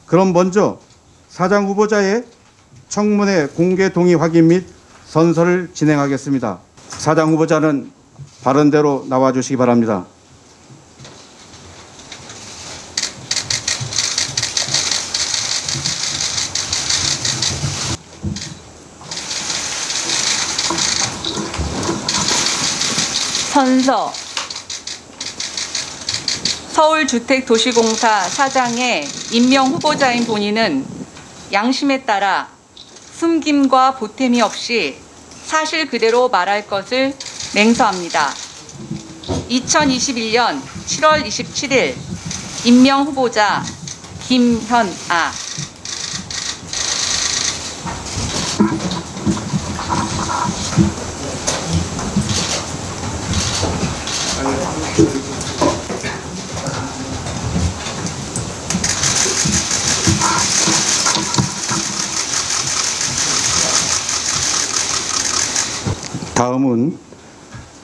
그럼 먼저 사장 후보자의 청문회 공개 동의 확인 및 선서를 진행하겠습니다. 사장 후보자는 발언대로 나와주시기 바랍니다. 선서 서울주택도시공사 사장의 임명 후보자인 본인은 양심에 따라 숨김과 보탬이 없이 사실 그대로 말할 것을 맹서합니다. 2021년 7월 27일 임명 후보자 김현아. 다음은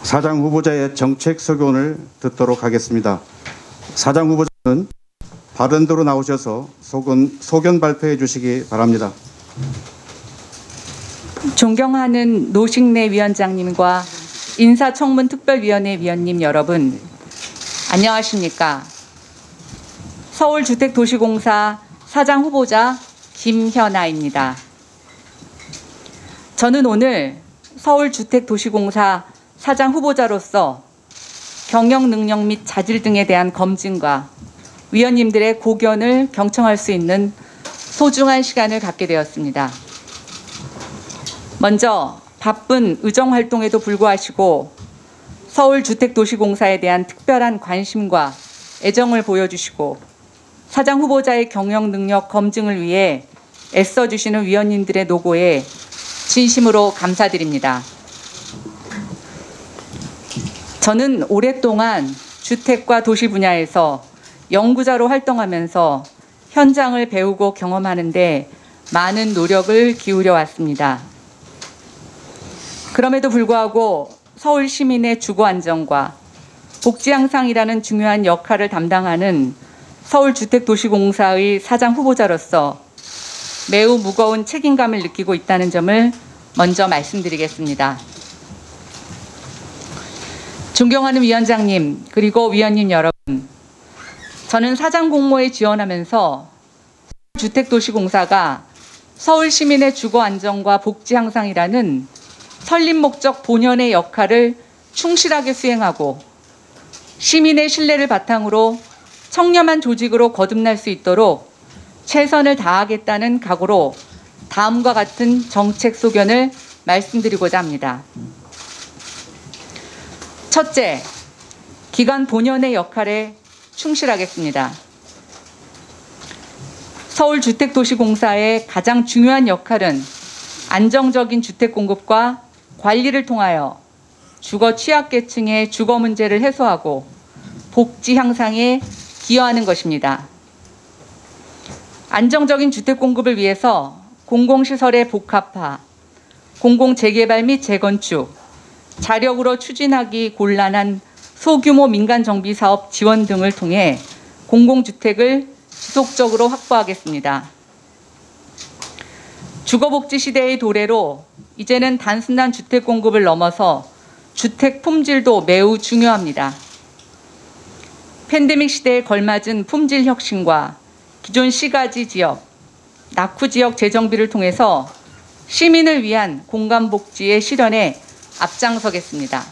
사장 후보자의 정책 소견을 듣도록 하겠습니다. 사장 후보자는 발언대로 나오셔서 소견 발표해 주시기 바랍니다. 존경하는 노식래 위원장님과 인사청문특별위원회 위원님 여러분, 안녕하십니까? 서울주택도시공사 사장 후보자 김현아입니다. 저는 오늘 서울주택도시공사 사장 후보자로서 경영 능력 및 자질 등에 대한 검증과 위원님들의 고견을 경청할 수 있는 소중한 시간을 갖게 되었습니다. 먼저 바쁜 의정 활동에도 불구하시고 서울주택도시공사에 대한 특별한 관심과 애정을 보여주시고 사장 후보자의 경영 능력 검증을 위해 애써주시는 위원님들의 노고에 진심으로 감사드립니다. 저는 오랫동안 주택과 도시 분야에서 연구자로 활동하면서 현장을 배우고 경험하는 데 많은 노력을 기울여 왔습니다. 그럼에도 불구하고 서울 시민의 주거 안정과 복지 향상이라는 중요한 역할을 담당하는 서울주택도시공사의 사장 후보자로서 매우 무거운 책임감을 느끼고 있다는 점을 먼저 말씀드리겠습니다. 존경하는 위원장님 그리고 위원님 여러분, 저는 사장 공모에 지원하면서 서울주택도시공사가 서울 시민의 주거 안정과 복지 향상이라는 설립 목적 본연의 역할을 충실하게 수행하고 시민의 신뢰를 바탕으로 청렴한 조직으로 거듭날 수 있도록 최선을 다하겠다는 각오로 다음과 같은 정책 소견을 말씀드리고자 합니다. 첫째, 기관 본연의 역할에 충실하겠습니다. 서울주택도시공사의 가장 중요한 역할은 안정적인 주택 공급과 관리를 통하여 주거 취약계층의 주거 문제를 해소하고 복지 향상에 기여하는 것입니다. 안정적인 주택 공급을 위해서 공공시설의 복합화, 공공재개발 및 재건축, 자력으로 추진하기 곤란한 소규모 민간정비사업 지원 등을 통해 공공주택을 지속적으로 확보하겠습니다. 주거복지 시대의 도래로 이제는 단순한 주택 공급을 넘어서 주택 품질도 매우 중요합니다. 팬데믹 시대에 걸맞은 품질 혁신과 기존 시가지 지역, 낙후 지역 재정비를 통해서 시민을 위한 공간복지의 실현에 앞장서겠습니다.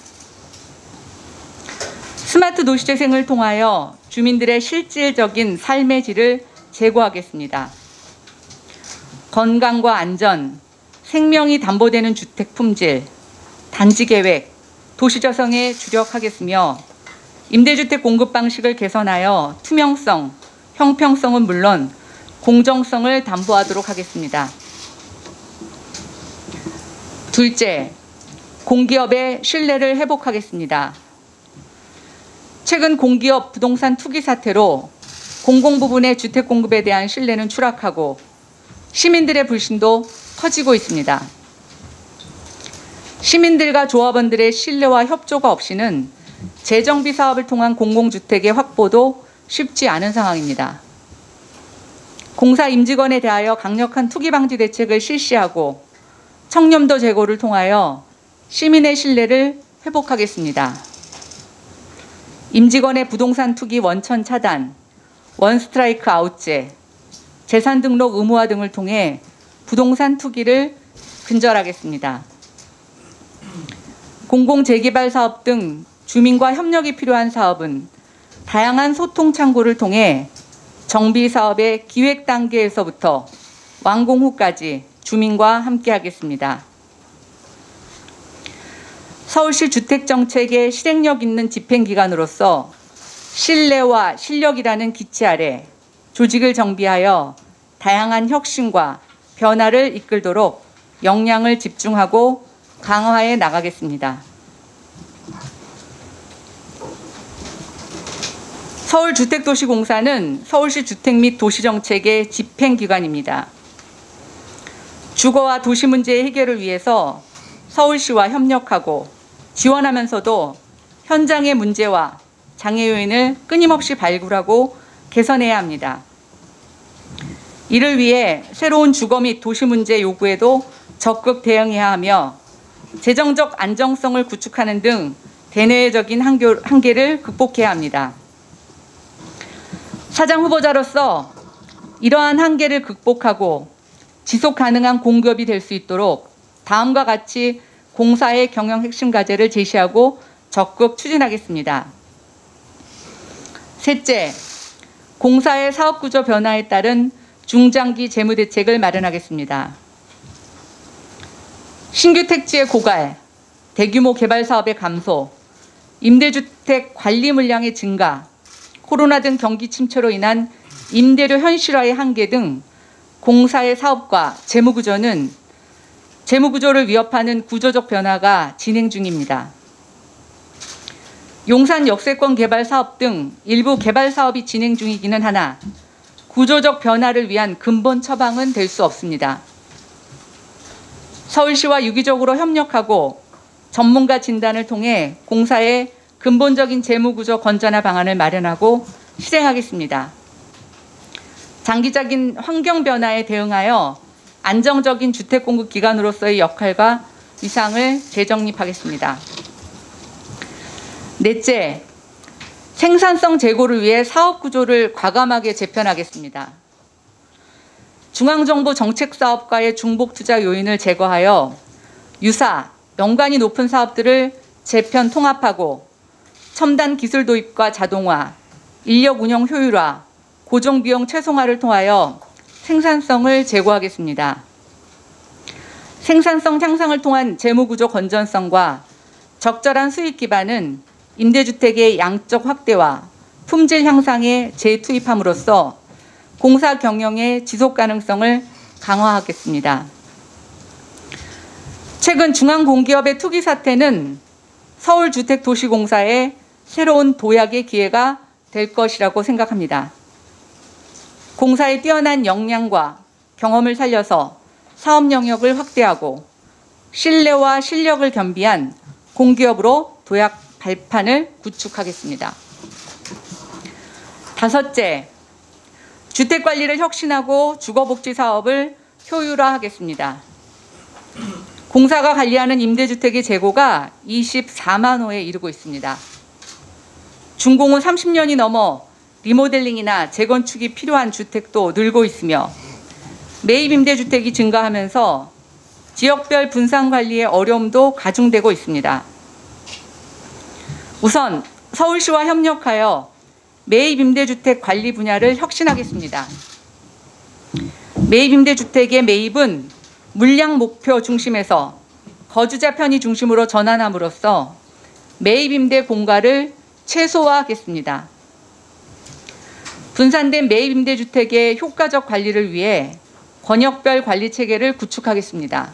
스마트 도시재생을 통하여 주민들의 실질적인 삶의 질을 제고하겠습니다. 건강과 안전, 생명이 담보되는 주택 품질, 단지 계획, 도시 조성에 주력하겠으며 임대주택 공급 방식을 개선하여 투명성, 형평성은 물론 공정성을 담보하도록 하겠습니다. 둘째, 공기업의 신뢰를 회복하겠습니다. 최근 공기업 부동산 투기 사태로 공공부문의 주택 공급에 대한 신뢰는 추락하고 시민들의 불신도 커지고 있습니다. 시민들과 조합원들의 신뢰와 협조가 없이는 재정비 사업을 통한 공공주택의 확보도 쉽지 않은 상황입니다. 공사 임직원에 대하여 강력한 투기 방지 대책을 실시하고 청렴도 제고를 통하여 시민의 신뢰를 회복하겠습니다. 임직원의 부동산 투기 원천 차단, 원스트라이크 아웃제, 재산 등록 의무화 등을 통해 부동산 투기를 근절하겠습니다. 공공재개발 사업 등 주민과 협력이 필요한 사업은 다양한 소통 창구를 통해 정비 사업의 기획 단계에서부터 완공 후까지 주민과 함께하겠습니다. 서울시 주택정책의 실행력 있는 집행기관으로서 신뢰와 실력이라는 기치 아래 조직을 정비하여 다양한 혁신과 변화를 이끌도록 역량을 집중하고 강화해 나가겠습니다. 서울주택도시공사는 서울시 주택 및 도시정책의 집행기관입니다. 주거와 도시 문제의 해결을 위해서 서울시와 협력하고 지원하면서도 현장의 문제와 장애 요인을 끊임없이 발굴하고 개선해야 합니다. 이를 위해 새로운 주거 및 도시 문제 요구에도 적극 대응해야 하며 재정적 안정성을 구축하는 등 대내적인 한계를 극복해야 합니다. 사장 후보자로서 이러한 한계를 극복하고 지속 가능한 공급이 될 수 있도록 다음과 같이 공사의 경영 핵심 과제를 제시하고 적극 추진하겠습니다. 셋째, 공사의 사업구조 변화에 따른 중장기 재무대책을 마련하겠습니다. 신규 택지의 고갈, 대규모 개발 사업의 감소, 임대주택 관리 물량의 증가, 코로나 등 경기 침체로 인한 임대료 현실화의 한계 등 공사의 사업과 재무구조를 위협하는 구조적 변화가 진행 중입니다. 용산 역세권 개발 사업 등 일부 개발 사업이 진행 중이기는 하나 구조적 변화를 위한 근본 처방은 될 수 없습니다. 서울시와 유기적으로 협력하고 전문가 진단을 통해 공사의 근본적인 재무구조 건전화 방안을 마련하고 실행하겠습니다. 장기적인 환경 변화에 대응하여 안정적인 주택 공급 기관으로서의 역할과 위상을 재정립하겠습니다. 넷째, 생산성 제고를 위해 사업 구조를 과감하게 재편하겠습니다. 중앙정부 정책사업과의 중복 투자 요인을 제거하여 유사, 연관이 높은 사업들을 재편 통합하고 첨단 기술 도입과 자동화, 인력 운영 효율화, 고정비용 최소화를 통하여 생산성을 제고하겠습니다. 생산성 향상을 통한 재무구조 건전성과 적절한 수익 기반은 임대주택의 양적 확대와 품질 향상에 재투입함으로써 공사 경영의 지속 가능성을 강화하겠습니다. 최근 중앙공기업의 투기 사태는 서울주택도시공사의 새로운 도약의 기회가 될 것이라고 생각합니다. 공사의 뛰어난 역량과 경험을 살려서 사업 영역을 확대하고 신뢰와 실력을 겸비한 공기업으로 도약 발판을 구축하겠습니다. 다섯째, 주택관리를 혁신하고 주거복지 사업을 효율화하겠습니다. 공사가 관리하는 임대주택의 재고가 24만 호에 이르고 있습니다. 준공후 30년이 넘어 리모델링이나 재건축이 필요한 주택도 늘고 있으며 매입 임대주택이 증가하면서 지역별 분산 관리의 어려움도 가중되고 있습니다. 우선 서울시와 협력하여 매입 임대주택 관리 분야를 혁신하겠습니다. 매입 임대주택의 매입은 물량 목표 중심에서 거주자 편의 중심으로 전환함으로써 매입 임대 공가를 최소화하겠습니다. 분산된 매입 임대주택의 효과적 관리를 위해 권역별 관리 체계를 구축하겠습니다.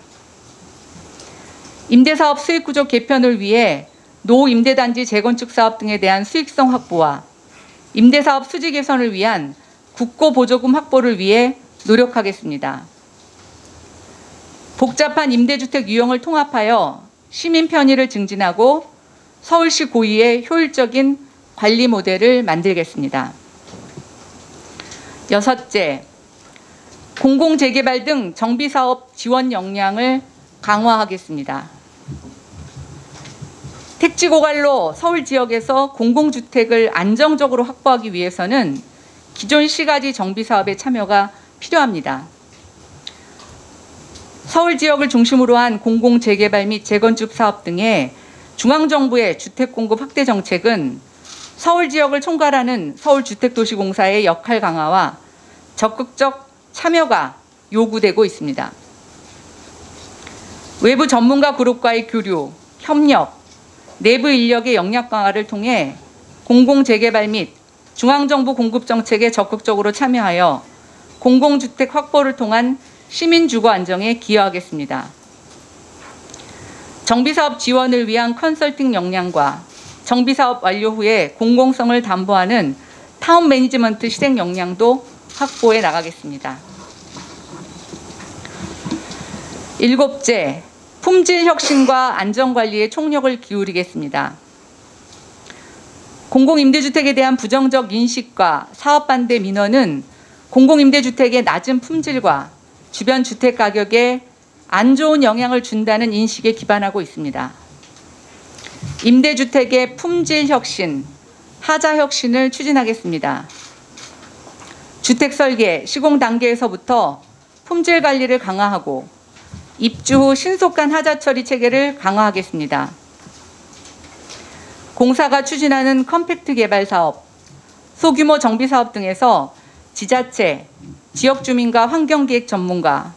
임대사업 수익구조 개편을 위해 노임대단지 재건축 사업 등에 대한 수익성 확보와 임대사업 수지 개선을 위한 국고보조금 확보를 위해 노력하겠습니다. 복잡한 임대주택 유형을 통합하여 시민 편의를 증진하고 서울시 고유의 효율적인 관리 모델을 만들겠습니다. 여섯째, 공공재개발 등 정비사업 지원 역량을 강화하겠습니다. 택지 고갈로 서울 지역에서 공공주택을 안정적으로 확보하기 위해서는 기존 시가지 정비사업의 참여가 필요합니다. 서울 지역을 중심으로 한 공공재개발 및 재건축 사업 등의 중앙정부의 주택공급 확대 정책은 서울 지역을 총괄하는 서울주택도시공사의 역할 강화와 적극적 참여가 요구되고 있습니다. 외부 전문가 그룹과의 교류, 협력, 내부 인력의 역량 강화를 통해 공공재개발 및 중앙정부 공급정책에 적극적으로 참여하여 공공주택 확보를 통한 시민주거 안정에 기여하겠습니다. 정비사업 지원을 위한 컨설팅 역량과 정비사업 완료 후에 공공성을 담보하는 타운 매니지먼트 실행 역량도 확보해 나가겠습니다. 7째, 품질 혁신과 안전관리에 총력을 기울이겠습니다. 공공임대주택에 대한 부정적 인식과 사업 반대 민원은 공공임대주택의 낮은 품질과 주변 주택 가격에 안 좋은 영향을 준다는 인식에 기반하고 있습니다. 임대주택의 품질 혁신, 하자 혁신을 추진하겠습니다. 주택 설계, 시공 단계에서부터 품질 관리를 강화하고 입주 후 신속한 하자 처리 체계를 강화하겠습니다. 공사가 추진하는 컴팩트 개발 사업, 소규모 정비 사업 등에서 지자체, 지역 주민과 환경기획 전문가,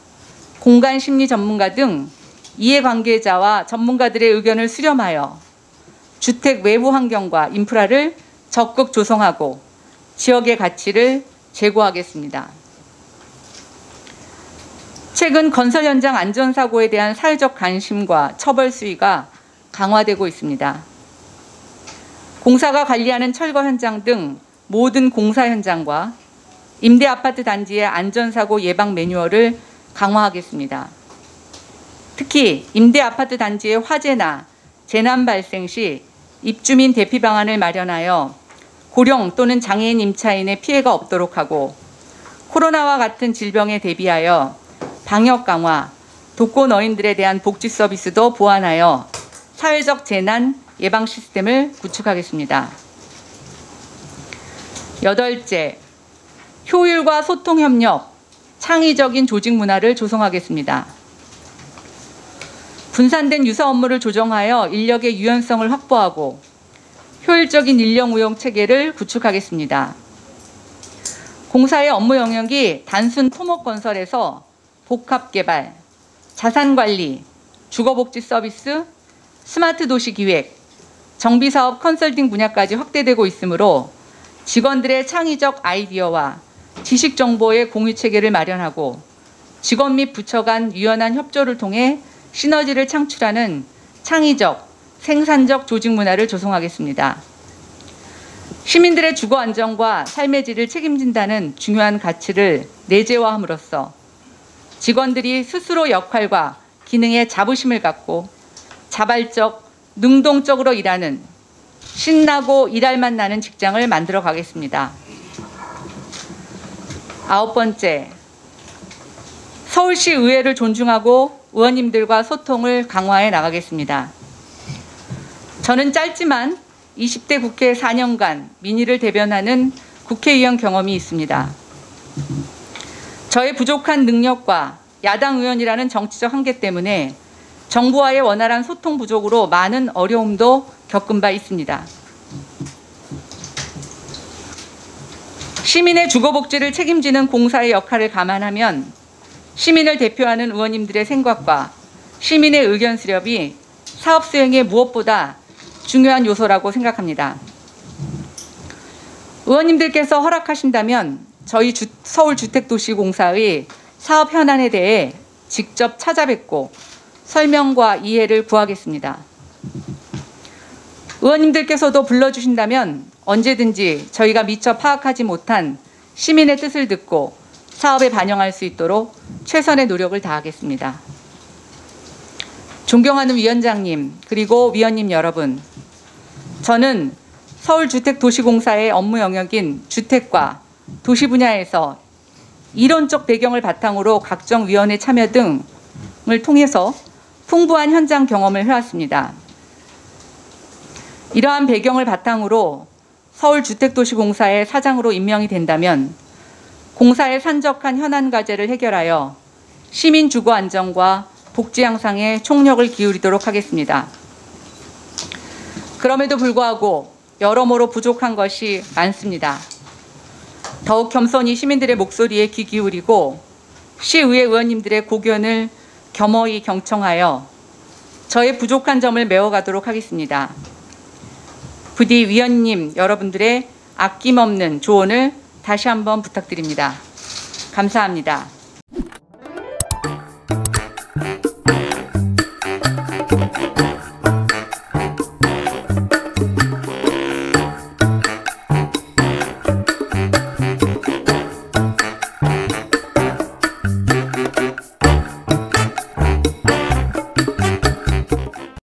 공간 심리 전문가 등 이해관계자와 전문가들의 의견을 수렴하여 주택 외부 환경과 인프라를 적극 조성하고 지역의 가치를 제고하겠습니다. 최근 건설 현장 안전사고에 대한 사회적 관심과 처벌 수위가 강화되고 있습니다. 공사가 관리하는 철거 현장 등 모든 공사 현장과 임대 아파트 단지의 안전사고 예방 매뉴얼을 강화하겠습니다. 특히 임대 아파트 단지의 화재나 재난 발생 시 입주민 대피 방안을 마련하여 고령 또는 장애인 임차인의 피해가 없도록 하고 코로나와 같은 질병에 대비하여 방역 강화, 독거노인들에 대한 복지 서비스도 보완하여 사회적 재난 예방 시스템을 구축하겠습니다. 8째, 효율과 소통 협력, 창의적인 조직 문화를 조성하겠습니다. 분산된 유사 업무를 조정하여 인력의 유연성을 확보하고 효율적인 인력 운용 체계를 구축하겠습니다. 공사의 업무 영역이 단순 토목 건설에서 복합 개발, 자산 관리, 주거복지 서비스, 스마트 도시 기획, 정비 사업 컨설팅 분야까지 확대되고 있으므로 직원들의 창의적 아이디어와 지식 정보의 공유 체계를 마련하고 직원 및 부처 간 유연한 협조를 통해 시너지를 창출하는 창의적, 생산적 조직 문화를 조성하겠습니다. 시민들의 주거 안정과 삶의 질을 책임진다는 중요한 가치를 내재화함으로써 직원들이 스스로 역할과 기능에 자부심을 갖고 자발적, 능동적으로 일하는 신나고 일할만 나는 직장을 만들어 가겠습니다. 9번째, 서울시 의회를 존중하고 의원님들과 소통을 강화해 나가겠습니다. 저는 짧지만 20대 국회 4년간 민의를 대변하는 국회의원 경험이 있습니다. 저의 부족한 능력과 야당 의원이라는 정치적 한계 때문에 정부와의 원활한 소통 부족으로 많은 어려움도 겪은 바 있습니다. 시민의 주거복지를 책임지는 공사의 역할을 감안하면 시민을 대표하는 의원님들의 생각과 시민의 의견 수렴이 사업 수행에 무엇보다 중요한 요소라고 생각합니다. 의원님들께서 허락하신다면 저희 서울주택도시공사의 사업 현안에 대해 직접 찾아뵙고 설명과 이해를 구하겠습니다. 의원님들께서도 불러주신다면 언제든지 저희가 미처 파악하지 못한 시민의 뜻을 듣고 사업에 반영할 수 있도록 최선의 노력을 다하겠습니다. 존경하는 위원장님, 그리고 위원님 여러분, 저는 서울주택도시공사의 업무 영역인 주택과 도시 분야에서 이론적 배경을 바탕으로 각종 위원회 참여 등을 통해서 풍부한 현장 경험을 해왔습니다. 이러한 배경을 바탕으로 서울주택도시공사의 사장으로 임명이 된다면 공사의 산적한 현안 과제를 해결하여 시민 주거 안정과 복지 향상에 총력을 기울이도록 하겠습니다. 그럼에도 불구하고 여러모로 부족한 것이 많습니다. 더욱 겸손히 시민들의 목소리에 귀 기울이고 시의회 의원님들의 고견을 겸허히 경청하여 저의 부족한 점을 메워가도록 하겠습니다. 부디 위원님 여러분들의 아낌없는 조언을 다시 한번 부탁드립니다. 감사합니다.